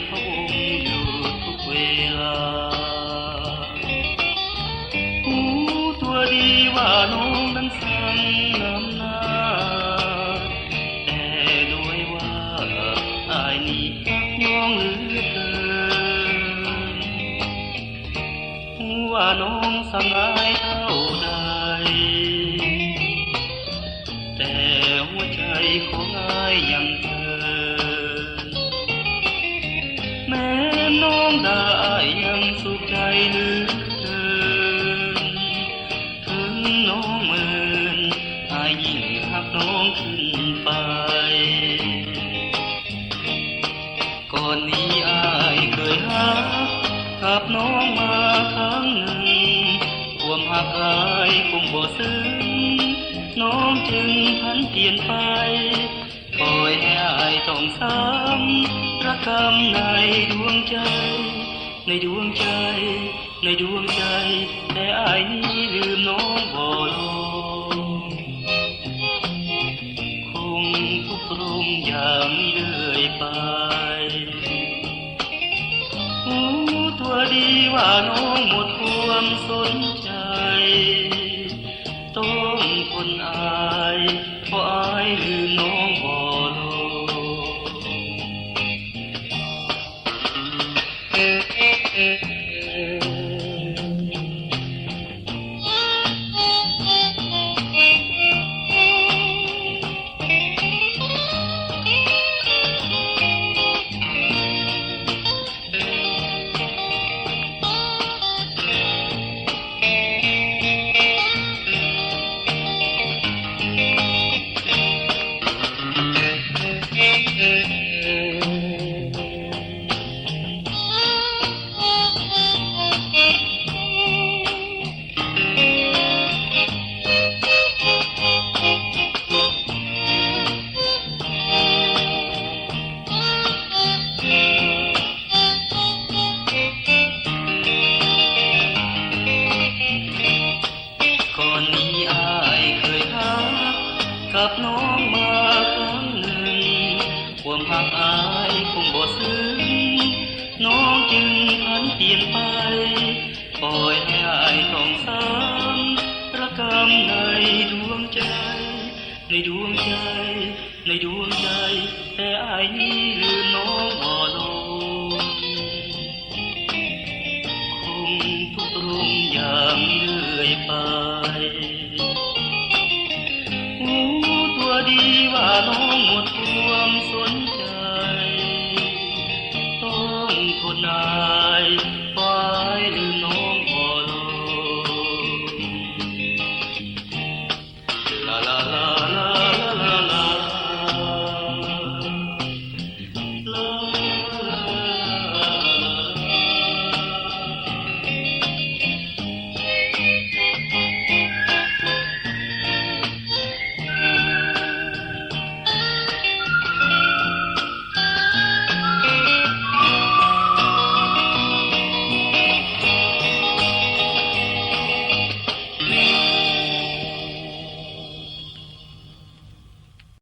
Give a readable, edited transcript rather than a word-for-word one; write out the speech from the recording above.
พะวงอยู่ทุกเวลารู้ตัวดีว่าน้องนั้นสั่งน้ำหน้าแต่ด้วยว่าอายนี้รักน้องเหลือเกินว่าน้องสั่งอายเท่าใดแต่หัวใจของอายยังเธอแม้น้องได้ยังสุขใจเหลือเกินถึงน้องเมินอายยิ่งหักน้องขึ้นไปก่อนนี้อายเคยหักกับน้องมาครั้งหนึ่งความหักอายคงบ่ซึ้งน้องจึงพันเปลี่ยนไปปล่อยให้อายต้องซ้ำระกำในดวงใจในดวงใจในดวงใจแต่อายนี้ลืมน้องบ่ลงคงทุกข์ตรงอย่างนี้เรื่อยไปรู้ตัวดีว่าน้องหมดความสนใจต้องทนอายเพราะอายลืมน้องบ่ลงกับน้องมาครั้งหนึ่งความหักอายคงบ่ซึ้งน้องจึงพันเปลี่ยนไปปล่อยให้อายต้องซ้ำระกำในดวงใจในดวงใจในดวงใจแต่อายนี้ลืมน้องบ่ลงคงทุกข์ตรงอย่างนี้เรื่อยไปดีว่าน้อง